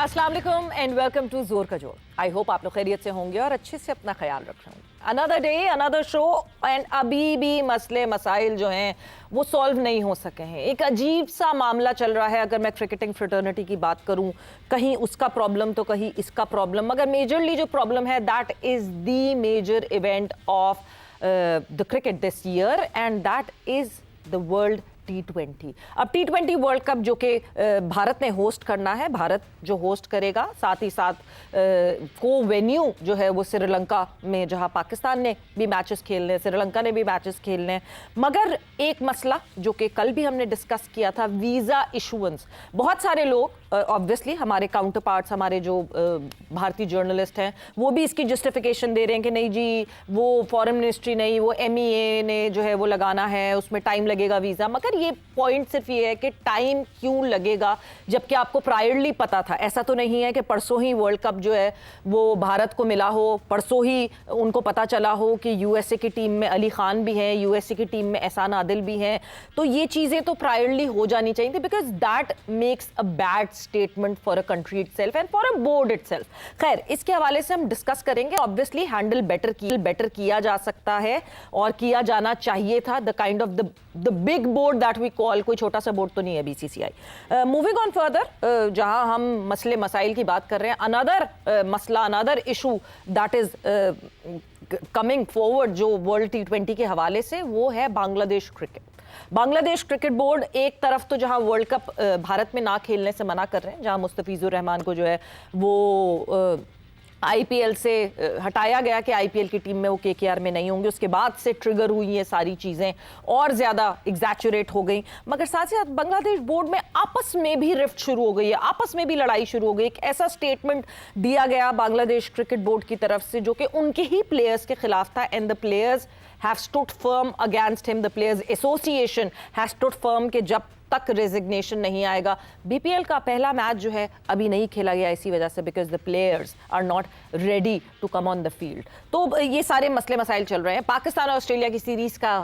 अस्सलाम वालेकुम and welcome to जोर का जोर। आई होप आप लोग खैरियत से होंगे और अच्छे से अपना ख्याल रख रहे होंगे। Another day another show and अभी भी मसले मसाइल जो हैं वो सॉल्व नहीं हो सके हैं। एक अजीब सा मामला चल रहा है। अगर मैं क्रिकेटिंग फ्रेटर्निटी की बात करूं, कहीं उसका प्रॉब्लम तो कहीं इसका प्रॉब्लम, मगर मेजरली जो प्रॉब्लम है that is the major event of the cricket this year and that is the world T20। अब T20 वर्ल्ड कप जो कि भारत ने होस्ट करना है, भारत जो होस्ट करेगा, साथ ही साथ को वेन्यू जो है वो श्रीलंका में, जहां पाकिस्तान ने भी मैचेस खेलने, श्रीलंका ने भी मैचेस खेलने। मगर एक मसला जो कि कल भी हमने डिस्कस किया था, वीज़ा इशुएंस। बहुत सारे लोग ऑब्वियसली हमारे काउंटर पार्ट्स, हमारे जो भारतीय जर्नलिस्ट हैं, वो भी इसकी जस्टिफिकेशन दे रहे हैं कि नहीं जी वो फॉरेन मिनिस्ट्री नहीं, वो MEA ने जो है वो लगाना है, उसमें टाइम लगेगा वीज़ा। मगर ये पॉइंट सिर्फ ये है कि टाइम क्यों लगेगा जबकि आपको प्रायरली पता था। ऐसा तो नहीं है कि परसों ही वर्ल्ड कप जो है वो भारत को मिला हो, परसों ही उनको पता चला हो कि USA की टीम में अली खान भी हैं, USA की टीम में एहसान आदिल भी हैं। तो ये चीज़ें तो प्रायरली हो जानी चाहिए थी, because that makes a bad statement for a country itself and for a board itself. खैर, इसके हवाले से हम डिस्कस करेंगे। ऑब्वियसली हैंडल बेटर किया जा सकता है और किया जाना चाहिए था। The kind of the big board that we call, कोई छोटा सा बोर्ड तो नहीं है BCCI। मूविंग ऑन फर्दर, जहां हम मसले मसाइल की बात कर रहे हैं, अनदर मसला, another issue that is coming forward जो वर्ल्ड T20 के हवाले से, वो है Bangladesh cricket. Bangladesh cricket board एक तरफ तो जहां वर्ल्ड कप भारत में ना खेलने से मना कर रहे हैं, जहां मुस्तफिजुर रहमान को जो है वो IPL से हटाया गया कि IPL की टीम में वो KKR में नहीं होंगे, उसके बाद से ट्रिगर हुई ये सारी चीज़ें और ज़्यादा एग्जैचुरेट हो गई। मगर साथ ही साथ बांग्लादेश बोर्ड में आपस में भी रिफ्ट शुरू हो गई है, आपस में भी लड़ाई शुरू हो गई। एक ऐसा स्टेटमेंट दिया गया बांग्लादेश क्रिकेट बोर्ड की तरफ से जो कि उनके ही प्लेयर्स के खिलाफ था, and the players have stood firm against him. The Players Association has stood firm कि जब तक रेजिग्नेशन नहीं आएगा। BPL का पहला मैच जो है अभी नहीं खेला गया इसी वजह से, because the players are not ready to come on the field. तो ये सारे मसले मसाइल चल रहे हैं। पाकिस्तान और ऑस्ट्रेलिया की सीरीज का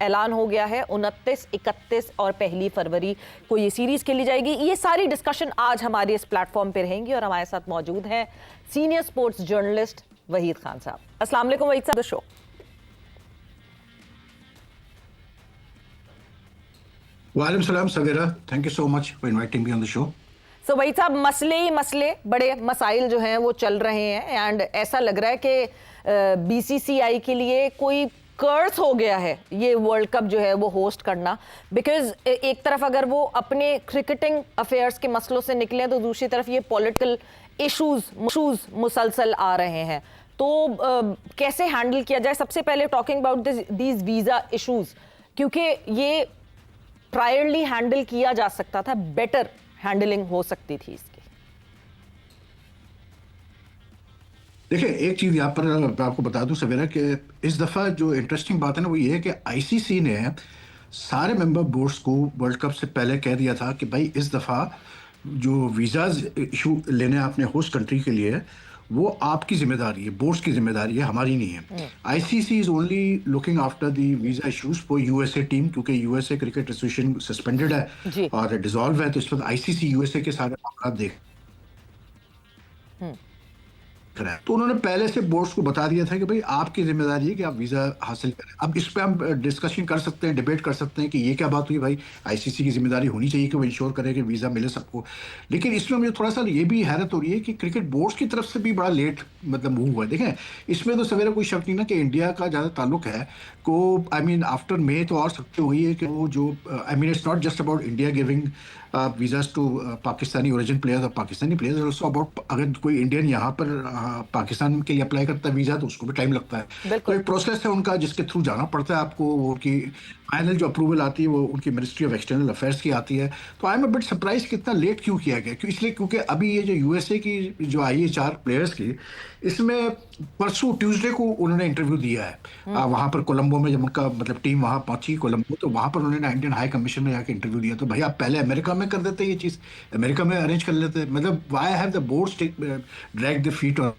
ऐलान हो गया है। 29, 31 और 1 फरवरी को ये सीरीज खेली जाएगी। ये सारी डिस्कशन आज हमारे इस प्लेटफॉर्म पर रहेंगी और हमारे साथ मौजूद हैं senior sports journalist Waheed Khan साहब। अस्सलाम वालेकुम वहीद साहब, द शो। वालेकुम सलाम Savera, thank you so much for inviting me on the show. So Waheed साहब, मसले ही मसले, बड़े मसाइल जो हैं वो चल रहे हैं, एंड ऐसा लग रहा है कि BCCI के लिए कोई कर्स हो गया है ये वर्ल्ड कप जो है वो होस्ट करना। बिकॉज एक तरफ अगर वो अपने क्रिकेटिंग अफेयर्स के मसलों से निकले तो दूसरी तरफ ये पॉलिटिकल इशूज मुसलसल आ रहे हैं। तो कैसे हैंडल किया जाए? सबसे पहले talking about these visa issues, क्योंकि ये प्रायरली हैंडल किया जा सकता था, बेटर हैंडलिंग हो सकती थी इसकी। देखिए, एक चीज यहाँ पर मैं आपको बता दूं सवेरा कि इस दफा जो इंटरेस्टिंग बात है ना वो ये है कि ICC ने सारे मेंबर बोर्ड्स को वर्ल्ड कप से पहले कह दिया था कि भाई इस दफा जो वीज़ाज इशू लेने आपने होस्ट कंट्री के लिए, वो आपकी जिम्मेदारी है, बोर्ड्स की जिम्मेदारी है, हमारी नहीं है। ICC is only looking after the visa issues for USA team, क्योंकि USA क्रिकेट एसोसिएशन सस्पेंडेड है और डिसॉल्व है, तो इस वक्त ICC USA के सारे मामला देख रहा है। तो उन्होंने पहले से बोर्ड्स को बता दिया था कि भाई आपकी जिम्मेदारी है कि आप वीजा हासिल करें। अब इस पे हम डिस्कशन कर सकते हैं, डिबेट कर सकते हैं कि ये क्या बात हुई, भाई ICC की जिम्मेदारी होनी चाहिए कि वो इंश्योर करे कि वीजा मिले सबको। लेकिन इसमें मुझे थोड़ा सा ये भी हैरत हो रही है कि क्रिकेट बोर्ड्स की तरफ से भी बड़ा लेट मतलब मूव हुआ है। देखें, इसमें तो सवेरे कोई शक नहीं ना कि इंडिया का ज़्यादा ताल्लुक है को, आई मीन आफ्टर मे तो और सख्ती हुई है कि वो जो I mean it's not just about India giving visas to Pakistani origin players और पाकिस्तानी प्लेयर्स, ऑल्सो अबाउट अगर कोई इंडियन यहाँ पर पाकिस्तान के लिए अप्लाई करता है वीजा तो उसको भी टाइम लगता है। तो एक प्रोसेस है उनका जिसके थ्रू जाना पड़ता है आपको, उनकी फाइनल जो अप्रूवल आती है वो उनकी मिनिस्ट्री ऑफ एक्सटर्नल अफेयर्स की आती है। तो I am a bit surprise कितना लेट क्यों किया गया, इसलिए क्योंकि अभी ये जो USA की जो आई है 4 प्लेयर्स की, इसमें परसों ट्यूसडे को उन्होंने इंटरव्यू दिया है वहाँ पर कोलंबो में। जब उनका मतलब टीम वहाँ पहुंची कोलंबो, तो वहाँ पर उन्होंने इंडियन हाई कमीशन में जाकर इंटरव्यू दिया। तो भाई आप पहले अमेरिका में कर देते ये चीज़, अमेरिका में अरेंज कर लेते, मतलब why have the boards drag the feet on.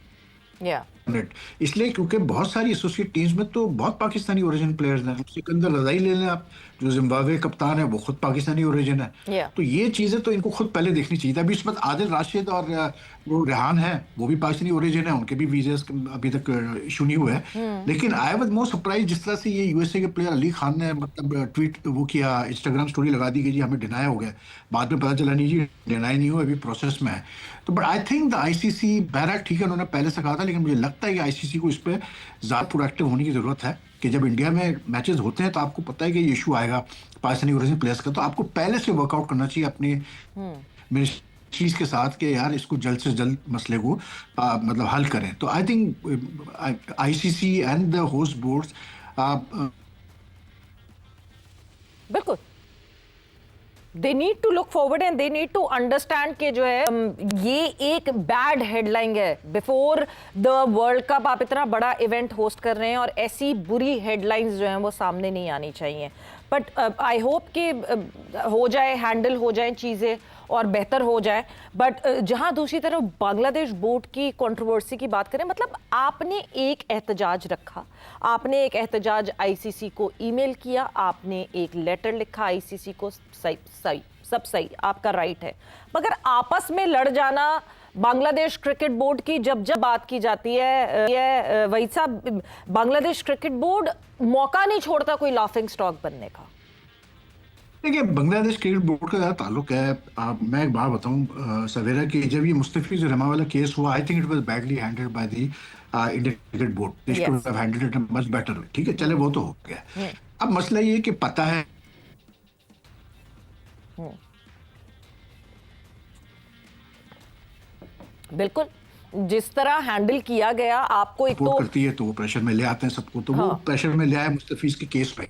इसलिए क्योंकि बहुत सारी एसोसिएट टीम्स में तो बहुत पाकिस्तानी ओरिजिन प्लेयर्स हैं। सिकंदर रजाई ले लें आप, जो जिम्बाब्वे कप्तान है, वो खुद पाकिस्तानी ओरिजिन है। Yeah. तो ये चीजें तो इनको खुद पहले देखनी चाहिए थी। अभी इस वक्त आदिल राशिद और वो रेहान है, वो भी पाकिस्तानी ओरिजिन है, उनके भी वीजे अभी तक इशू नहीं हुए हैं। लेकिन आई वाज मोर सरप्राइज जिस तरह से ये यूएसए के प्लेयर अली खान ने मतलब ट्वीट वो किया, इंस्टाग्राम स्टोरी लगा दी कि जी हमें डिनाई हो गया। बाद में पता चला नहीं जी डिनाई नहीं हुआ, अभी प्रोसेस में है। तो but I think the ICC, बहरहाल ठीक है उन्होंने पहले से कहा था, लेकिन मुझे लगता है कि आईसीसी को इस पर ज़्यादा प्रोएक्टिव होने की ज़रूरत है कि जब इंडिया में मैचेस होते हैं तो आपको पता है कि ये इशू आएगा पाकिस्तानी ओरिजिन प्लेयर्स का, तो आपको पहले से वर्कआउट करना चाहिए अपने मिनिस्ट्रीज के साथ कि यार इसको जल्द से जल्द मसले को मतलब हल करें। तो I think ICC and the host boards बिल्कुल they need to look forward and they need to understand कि जो है ये एक बैड हेडलाइन है। बिफोर द वर्ल्ड कप आप इतना बड़ा इवेंट होस्ट कर रहे हैं और ऐसी बुरी हेडलाइंस जो हैं वो सामने नहीं आनी चाहिए। बट आई होप कि हो जाए, हैंडल हो जाए चीज़ें और बेहतर हो जाए। बट जहां दूसरी तरफ बांग्लादेश बोर्ड की कंट्रोवर्सी की बात करें, मतलब आपने एक एहतजाज रखा, आपने एक एहतजाज आईसीसी को ईमेल किया, आपने एक लेटर लिखा आईसीसी को, सही सब सही, आपका राइट है। मगर आपस में लड़ जाना, बांग्लादेश क्रिकेट बोर्ड की जब जब बात की जाती है, ये वही साहब, बांग्लादेश क्रिकेट बोर्ड मौका नहीं छोड़ता कोई लाफिंग स्टॉक बनने का। देखिए बांग्लादेश क्रिकेट बोर्ड का ज़्यादा ताल्लुक है। मैं एक बात बताऊं सवेरा कि जब ये मुस्तफिज रहमान वाला केस हुआ, I think it was badly handled by the Indian cricket board. They should have handled it much better. ठीक है, चले वो तो हो गया। अब मसला ये कि पता है बिल्कुल जिस तरह हैंडल किया गया, आपको एक तो करती है तो वो प्रेशर में ले आते हैं सबको, तो वो प्रेशर में ले आए मुस्तफिज के केस पे।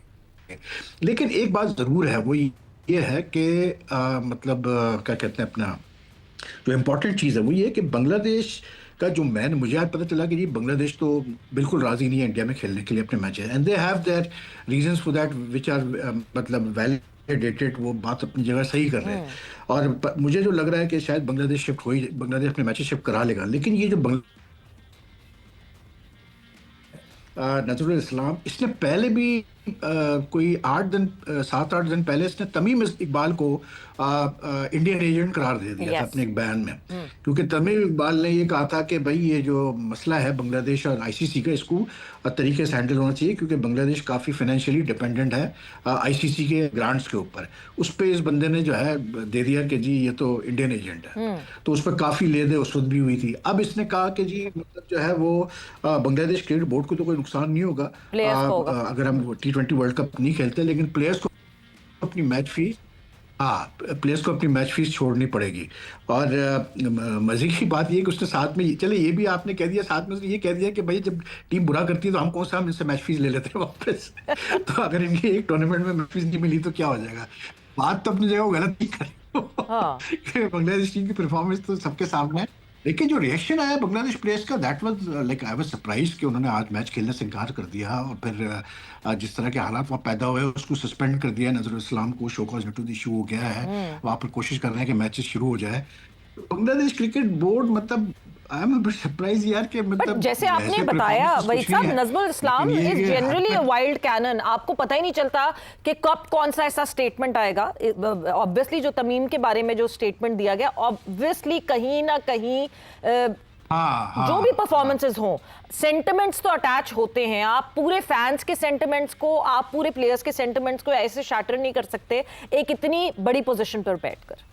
लेकिन एक बात जरूर है, वो ये है कि मतलब क्या कहते हैं, अपना जो इम्पोर्टेंट चीज़ है वो ये है कि बांग्लादेश का जो मैन, मुझे आज पता चला कि जी बांग्लादेश तो बिल्कुल राजी नहीं है इंडिया में खेलने के लिए अपने matches, and they have their reasons for that which are मतलब वैलिडेटेड। वो बात अपनी जगह सही कर रहे हैं। और मुझे जो लग रहा है कि शायद बांग्लादेश शिफ्ट हो ही, बांग्लादेश अपने मैचेस शिफ्ट करा लेगा। लेकिन ये जो नजरुल इस्लाम, इसने पहले भी कोई 7-8 दिन पहले इसने तमीम इकबाल को इंडियन एजेंट करार दे दिया था अपने एक बयान में। क्योंकि तमीम इकबाल ने ये कहा था कि भाई ये जो मसला है बांग्लादेश और आईसीसी का, इसको तरीके से हैंडल होना चाहिए, क्योंकि बांग्लादेश काफ़ी फाइनेंशियली डिपेंडेंट है आईसीसी के ग्रांट्स के ऊपर। उस पर इस बंदे ने जो है दे दिया कि जी ये तो इंडियन एजेंट है। तो उस पर काफ़ी लेदे उस वक्त भी हुई थी। अब इसने कहा कि जी मतलब जो है वो बांग्लादेश क्रिकेट बोर्ड को तो कोई नुकसान नहीं होगा अगर हम T20 वर्ल्ड कप नहीं खेलते, लेकिन प्लेयर्स को अपनी मैच फीस, प्लेयर्स को अपनी मैच फीस छोड़नी पड़ेगी। और मजे की बात ये कि उसने साथ में, चले ये भी आपने कह दिया, साथ में ये कह दिया कि भाई जब टीम बुरा करती है तो हम इनसे मैच फीस ले लेते हैं वापस। तो अगर इनकी एक टूर्नामेंट में मैच फीस नहीं मिली तो क्या हो जाएगा? बात तो अपनी जगह वो गलत नहीं करे। बांग्लादेश टीम की परफॉर्मेंस तो सबके सामने है। लेकिन जो रिएक्शन आया बांग्लादेश प्लेयर्स का, that was like I was surprise कि उन्होंने आज मैच खेलने से इनकार कर दिया। और फिर जिस तरह के हालात वहाँ पैदा हुए उसको सस्पेंड कर दिया। नजरुल इस्लाम को शो कॉज नोटिस इशू हो गया है, वहाँ पर कोशिश कर रहे हैं कि मैचेस शुरू हो जाए। बांग्लादेश क्रिकेट बोर्ड मतलब आई एम सरप्राइज यार कि मतलब जैसे आपने बताया वही साहब, Nazrul Islam is generally a wild cannon. आपको पता ही नहीं चलता कि कब कौन सा ऐसा स्टेटमेंट आएगा। ऑब्वियसली जो तमीम के बारे में जो स्टेटमेंट दिया गया, ऑब्वियसली कहीं ना कहीं जो भी परफॉर्मेंसेस हों, सेंटिमेंट्स तो अटैच होते हैं। आप पूरे फैंस के सेंटिमेंट्स को, आप पूरे प्लेयर्स के सेंटिमेंट्स को ऐसे शैटर नहीं कर सकते एक इतनी बड़ी पोजीशन पर बैठकर।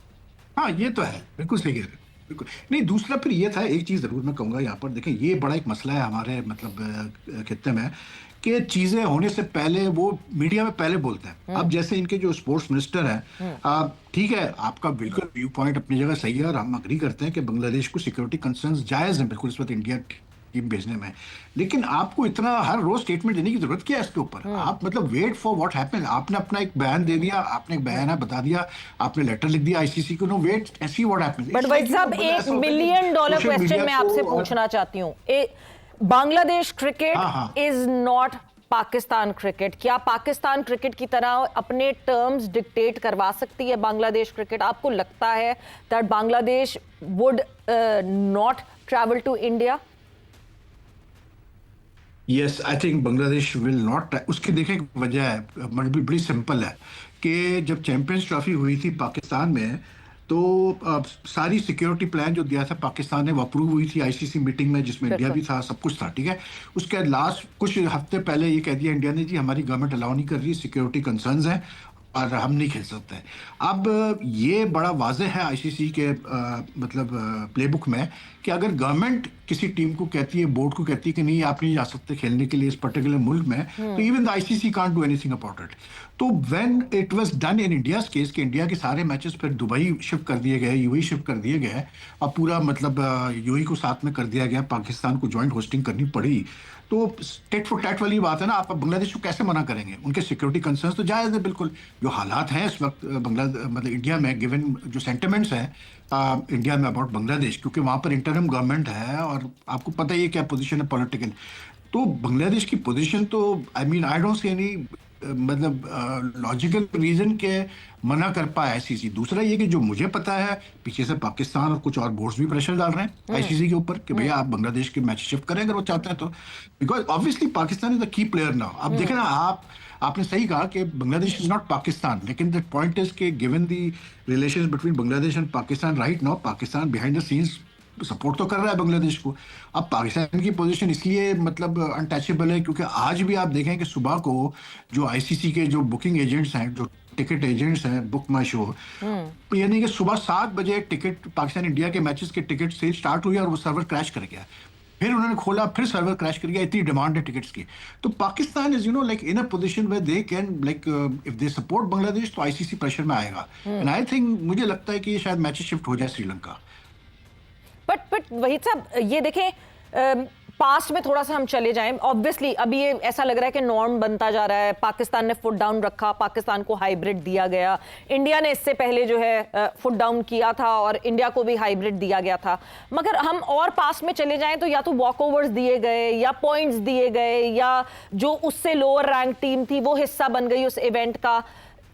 हाँ ये तो है, बिल्कुल सही कह रहे हैं। बिल्कुल नहीं, दूसरा फिर ये था, एक चीज़ ज़रूर मैं कहूँगा यहाँ पर, देखें ये बड़ा एक मसला है हमारे मतलब खित्ते में कि चीज़ें होने से पहले वो मीडिया में पहले बोलते हैं। अब जैसे इनके जो स्पोर्ट्स मिनिस्टर हैं, ठीक है आपका बिल्कुल व्यू पॉइंट अपनी जगह सही है और हम अग्री करते हैं कि बांग्लादेश को सिक्योरिटी कंसर्न्स जायज़ हैं बिल्कुल इस वक्त इंडिया टीम भेजने में। लेकिन आपको इतना हर रोज स्टेटमेंट देने की जरूरत क्या है इसके ऊपर? आप मतलब वेट फॉर व्हाट हैपेंड। आपने अपना एक बयान दे दिया, आपने एक बयान है बता दिया, आपने लेटर लिख दिया आईसीसी को, नो वेट ऐसी व्हाट हैपेंड। बट भाई साहब $1 मिलियन क्वेश्चन मैं आपसे पूछना चाहती हूँ, Bangladesh cricket is not Pakistan cricket. क्या पाकिस्तान क्रिकेट की तरह अपने टर्म्स डिक्टेट करवा सकती है बांग्लादेश क्रिकेट? आपको लगता है that Bangladesh would not travel to India? Yes, I think Bangladesh will not. उसकी देखें एक वजह है, बड़ी बड़ी सिंपल है कि जब चैंपियंस ट्रॉफी हुई थी पाकिस्तान में, तो सारी सिक्योरिटी प्लान जो दिया था पाकिस्तान ने वो अप्रूव हुई थी आईसीसी मीटिंग में, जिसमें इंडिया बिल्कुल। भी था, सब कुछ था, ठीक है। उसके लास्ट कुछ हफ्ते पहले ये कह दिया इंडिया ने, जी हमारी गवर्नमेंट अलाउ नहीं कर रही, सिक्योरिटी कंसर्न्स हैं और हम नहीं खेल सकते। अब ये बड़ा वाजह है आईसीसी के मतलब प्लेबुक में कि अगर गवर्नमेंट किसी टीम को कहती है, बोर्ड को कहती है कि नहीं आप नहीं जा सकते खेलने के लिए इस पर्टिकुलर मुल्क में, तो even the ICC can't do anything about it. तो when it was done in India's case कि इंडिया के सारे मैचेस फिर दुबई शिफ्ट कर दिए गए, यूएई शिफ्ट कर दिए गए, और पूरा मतलब यूएई को साथ में कर दिया गया, पाकिस्तान को ज्वाइंट होस्टिंग करनी पड़ी। तो टेट फॉर टैट वाली बात है ना, आप बांग्लादेश को कैसे मना करेंगे? उनके सिक्योरिटी कंसर्न्स तो जायज़ है बिल्कुल। जो हालात हैं इस वक्त बांग्लादेश मतलब इंडिया में, गिवन जो सेंटिमेंट्स हैं इंडिया में अबाउट बांग्लादेश, क्योंकि वहाँ पर इंटरिम गवर्नमेंट है और आपको पता ही है क्या पोजीशन है पॉलिटिकल। तो बांग्लादेश की पोजीशन तो I mean I don't see any मतलब लॉजिकल रीजन के मना कर पाए आईसीसी। दूसरा ये कि जो मुझे पता है, पीछे से पाकिस्तान और कुछ और बोर्ड्स भी प्रेशर डाल रहे हैं आईसीसी के ऊपर कि भैया आप बांग्लादेश के मैच शिफ्ट करें अगर वो चाहते हैं तो, because obviously Pakistan is the key player now. अब देखें ना, आपने सही कहा कि बांग्लादेश इज नॉट पाकिस्तान, लेकिन द पॉइंट इज कि given the relations between Bangladesh and Pakistan right now, Pakistan behind the scenes support तो कर रहा है बांग्लादेश को। अब पाकिस्तान की पोजीशन इसलिए मतलब अनटचेबल है क्योंकि आज भी आप देखें कि सुबह को जो आईसीसी के जो बुकिंग एजेंट्स हैं, जो टिकट एजेंट्स हैं, बुक माई शो, यानी कि सुबह 7 बजे टिकट पाकिस्तान इंडिया के मैचेस के टिकट से स्टार्ट हुई और वो सर्वर क्रैश कर गया। फिर उन्होंने खोला, फिर सर्वर क्रैश कर गया, इतनी डिमांड है टिकट्स की। तो Pakistan is like in a position where they can like if they support Bangladesh तो आईसीसी प्रेशर में आएगा। एंड आई थिंक मुझे लगता है कि ये शायद मैचेस शिफ्ट हो जाए श्रीलंका। बट वही साहब, ये देखें पास्ट में थोड़ा सा हम चले जाएं, ऑब्वियसली अभी ये ऐसा लग रहा है कि नॉर्म बनता जा रहा है। पाकिस्तान ने फुट डाउन रखा, पाकिस्तान को हाइब्रिड दिया गया। इंडिया ने इससे पहले जो है फुट डाउन किया था और इंडिया को भी हाइब्रिड दिया गया था। मगर हम और पास्ट में चले जाएं तो या तो वॉक ओवर्स दिए गए या पॉइंट्स दिए गए, या जो उससे लोअर रैंक टीम थी वो हिस्सा बन गई उस इवेंट का।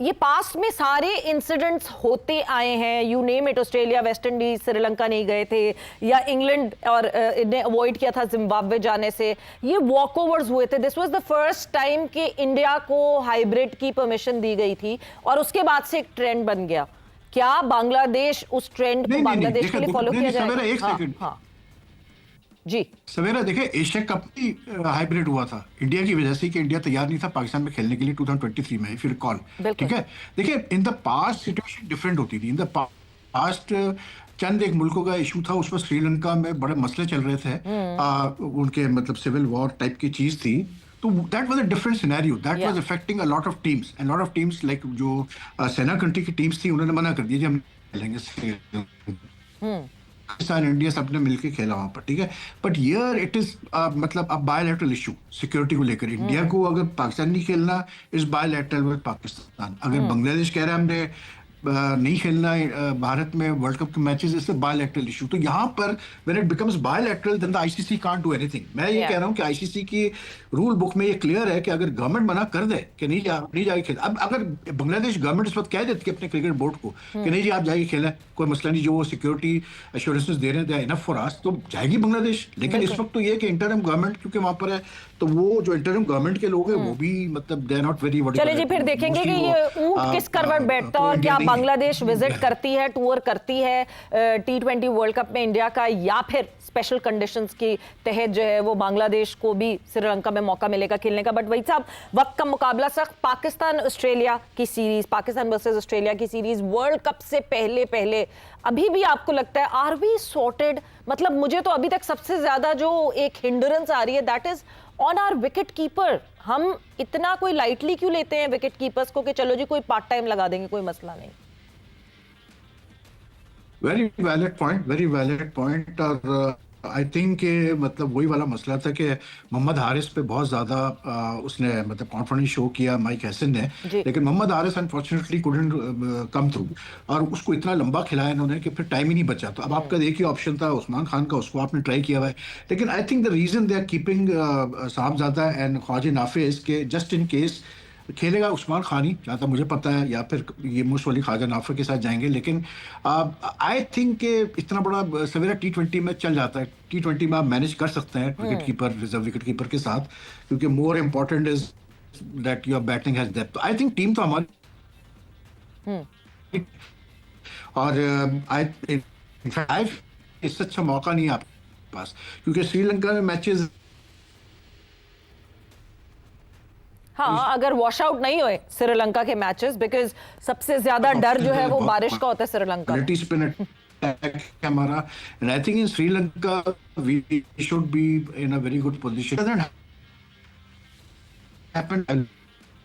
ये पास्ट में सारे इंसिडेंट्स होते आए हैं, you name it. Australia, West Indies, Sri Lanka नहीं गए थे, या इंग्लैंड और ने अवॉइड किया था जिम्बाब्वे जाने से। ये वॉक ओवर्स हुए थे। This was the first time कि इंडिया को हाइब्रिड की परमिशन दी गई थी और उसके बाद से एक ट्रेंड बन गया। क्या बांग्लादेश उस ट्रेंड को बांग्लादेश के लिए फॉलो किया जाएगा? जी सवेरा देखे, एशिया कप भी हाइब्रिड हुआ था इंडिया की वजह से कि इंडिया तैयार नहीं था पाकिस्तान में खेलने के लिए 2023 में, फिर कॉल, ठीक है। देखिए in the past situation different होती थी। इन द पास्ट चंद एक मुल्कों का इशू था, उसमें श्रीलंका में बड़े मसले चल रहे थे, उनके मतलब सिविल वॉर टाइप की चीज थी। तो that was a different scenario, that was affecting a lot of teams, and lot of teams like जो सेना कंट्री की टीम्स थी उन्होंने मना कर दिया जी हम खेलेंगे। पाकिस्तान इंडिया सबने मिलकर खेला वहां पर, ठीक है। बट हियर इट इज मतलब अब बायलैटरल इशू सिक्योरिटी को लेकर। इंडिया को अगर पाकिस्तान नहीं खेलना इज बायलैटरल विद पाकिस्तान। अगर बांग्लादेश कह रहा है हमने नहीं खेलना भारत में वर्ल्ड कप के मैचेस, इससे बायलैटरल इशू। तो यहाँ पर when it becomes bilateral then the ICC can't do anything. मैं ये कह रहा हूँ कि आईसीसी की रूल बुक में ये क्लियर है कि अगर गवर्नमेंट मना कर दे कि नहीं जाके खेल, अब अगर बांग्लादेश गवर्नमेंट इस वक्त कह देती है अपने क्रिकेट बोर्ड को कि नहीं जी आप जाके खेलें, कोई मसला नहीं, जो वो सिक्योरिटी एश्योरेंसेस दे रहे हैं इनफ फॉर अस, तो जाएगी बांग्लादेश। लेकिन इस वक्त तो ये कि इंटरिम गवर्नमेंट क्योंकि वहां पर है, तो वो जो इंटरिम गवर्नमेंट के लोग हैं वो भी मतलब दे आर नॉट वेरी। चलिए जी, फिर देखेंगे कि ये ऊंट किस करवट बैठता है और क्या बांग्लादेश विजिट करती है, टूर करती है T20 वर्ल्ड कप में इंडिया का, या फिर स्पेशल कंडीशंस के तहत जो है वो बांग्लादेश को भी श्रीलंका में मौका मिलेगा खेलने का। बट वही साहब, वक्त का मुकाबला सख्त। पाकिस्तान ऑस्ट्रेलिया की सीरीज, पाकिस्तान वर्सेस ऑस्ट्रेलिया की सीरीज वर्ल्ड कप से पहले अभी भी आपको लगता है आर वी सॉर्टेड? मतलब मुझे तो अभी तक सबसे ज्यादा जो एक हिंडरेंस आ रही है that is on our wicket keeper. हम इतना कोई लाइटली क्यों लेते हैं विकेट कीपर्स को कि चलो जी कोई पार्ट टाइम लगा देंगे, कोई मसला नहीं। Very valid point. और आई थिंक मतलब वही वाला मसला था कि मोहम्मद हारिस पे बहुत ज़्यादा उसने मतलब कॉन्फिडेंस शो किया माइक हैसन ने, लेकिन Mohammad Haris unfortunately couldn't come through, और उसको इतना लंबा खिलाया इन्होंने कि फिर टाइम ही नहीं बचा। तो अब आपका एक ही ऑप्शन था उस्मान खान का, उसको आपने ट्राई किया हुआ है। लेकिन I think the reason they are keeping Sahibzada and Khawaja Nafiz के जस्ट इन केस खेलेगा उस्मान खान ही, जहाँ तक मुझे पता है, या फिर ये मुशफिक ख्वाजा नाफर के साथ जाएंगे। लेकिन आई थिंक कि इतना बड़ा सवेरा T20 में चल जाता है। T20 में आप मैनेज कर सकते हैं wicket keeper, reserve wicket keeper के साथ, क्योंकि more important is that your batting has depth. I think team तो हमारी, और आई इससे अच्छा मौका नहीं है आपके पास, क्योंकि श्रीलंका में मैचेस, हाँ, अगर वॉश आउट नहीं हुए श्रीलंका के मैचेस, बिकॉज सबसे ज्यादा डर जो है वो बारिश का होता है श्रीलंका में। स्पिन अटैक हमारा, and I think in Sri Lanka we should be in a very good position. Doesn't happen, I will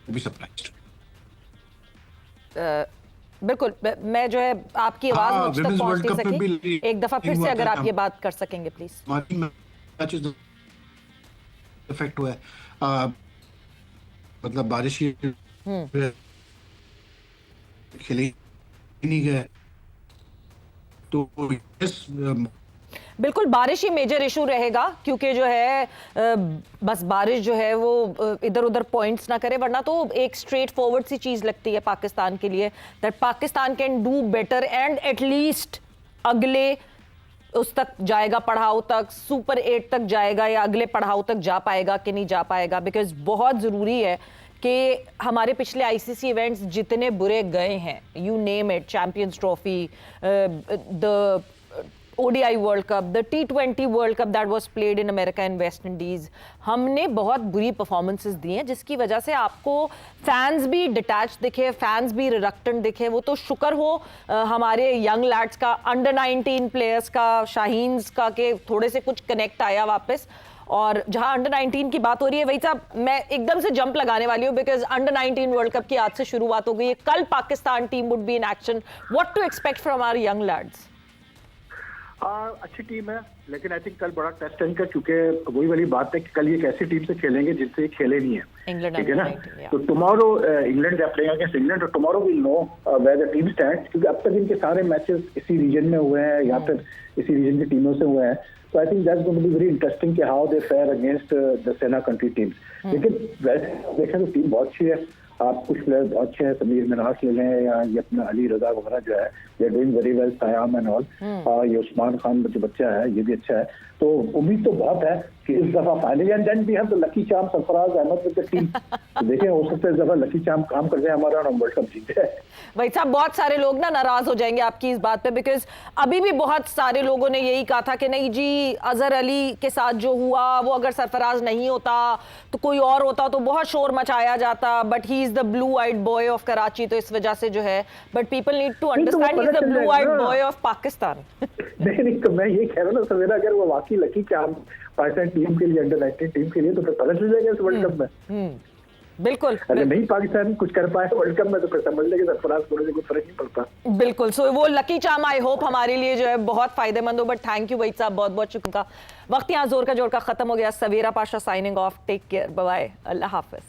be surprised. बिल्कुल, मैं जो है आपकी आवाज मुझ तक पहुंच नहीं सकी। एक दफा फिर से अगर आप ये बात कर सकेंगे प्लीज। मैचेस इफेक्ट हुआ है, मतलब बारिश ही खेले नहीं गए, तो बिल्कुल बारिश ही मेजर इशू रहेगा, क्योंकि जो है बस बारिश जो है वो इधर उधर पॉइंट्स ना करे, वरना तो एक स्ट्रेट फॉरवर्ड सी चीज लगती है पाकिस्तान के लिए, that Pakistan can do better and at least अगले उस तक जाएगा, पढ़ाओ तक, सुपर 8 तक जाएगा, या अगले पढ़ाओ तक जा पाएगा कि नहीं जा पाएगा। बिकॉज बहुत ज़रूरी है कि हमारे पिछले आईसीसी इवेंट्स जितने बुरे गए हैं, you name it, champions trophy, the ODI world cup, the T20 world cup that was played in America and West Indies, हमने बहुत बुरी परफॉर्मेंसेस दी हैं, जिसकी वजह से आपको फैंस भी डिटैच दिखे, फैंस भी रिलक्टेंट दिखे। वो तो शुक्र हो हमारे यंग लैड्स का, अंडर 19 प्लेयर्स का, शाहीन्स का, के थोड़े से कुछ कनेक्ट आया वापस। और जहां अंडर 19 की बात हो रही है, वही साहब मैं एकदम से जंप लगाने वाली हूं, बिकॉज अंडर 19 वर्ल्ड कप की आज से शुरुआत हो गई है। कल Pakistan team would be in action. What to expect from our young lads? अच्छी टीम है, लेकिन आई थिंक कल बड़ा टेस्ट है इनका, क्योंकि वही वाली बात है कि कल ये एक ऐसी टीम से खेलेंगे जिनसे खेले नहीं है, ठीक है ना। तो टुमारो इंग्लैंड जब playing against England, tomorrow will know where the team stands, क्योंकि अब तक इनके सारे मैचेस इसी रीजन में हुए हैं या फिर इसी रीजन की टीमों से हुए हैं। तो I think that's going to be very interesting कि how they fare against the SENA country teams. लेकिन वैसे देखें तो टीम बहुत अच्छी है, आप कुछ प्लेयर बहुत अच्छे हैं, समीर मिनास ले लें, या ये अपना अली रजा वगैरह जो है, they are doing very well, Saim and all, ये उस्मान खान जो बच्चा है ये भी अच्छा है। तो उम्मीद तो बहुत है कि इस दफा finally, and then we have the lucky charm Sarfaraz Ahmed with the team. तो देखिए, हो सकता है इस दफा लकी चार्म काम कर जाए हमारा और हम वर्ल्ड कप जीते। भाई साहब, बहुत सारे लोग ना नाराज हो जाएंगे आपकी इस बात पे, बिकॉज अभी भी बहुत सारे लोगों ने यही कहा था कि नहीं जी, अजहर अली के साथ जो हुआ वो अगर सरफराज नहीं होता तो कोई और होता तो बहुत शोर मचाया जाता, but he is the blue eyed boy of Karachi, तो इस वजह से जो है, but people need to understand he is the blue eyed boy of Pakistan. नहीं, तो मैं ये कह रहा हूँ ना सवेरा, अगर वो वाकई लकी चार्म पाकिस्तान टीम के लिए, अंडर 19 टीम के लिए, तो फिर पता चल जाएगा इस वर्ल्ड कप में। बिल्कुल, अगर नहीं पाकिस्तान कुछ कर पाए वर्ल्ड कप में, तो फिर समझ लेंगे सरफराज होने से कोई फर्क नहीं पड़ता। बिल्कुल, सो वो लकी चार्म आई होप हमारे लिए जो है बहुत फायदेमंद हो। बट थैंक यू वहीद साहब, बहुत बहुत शुक्रिया। वक्त यहाँ जोर का खत्म हो गया। Savera Pasha signing off, take care, bye bye, अल्लाह हाफिज।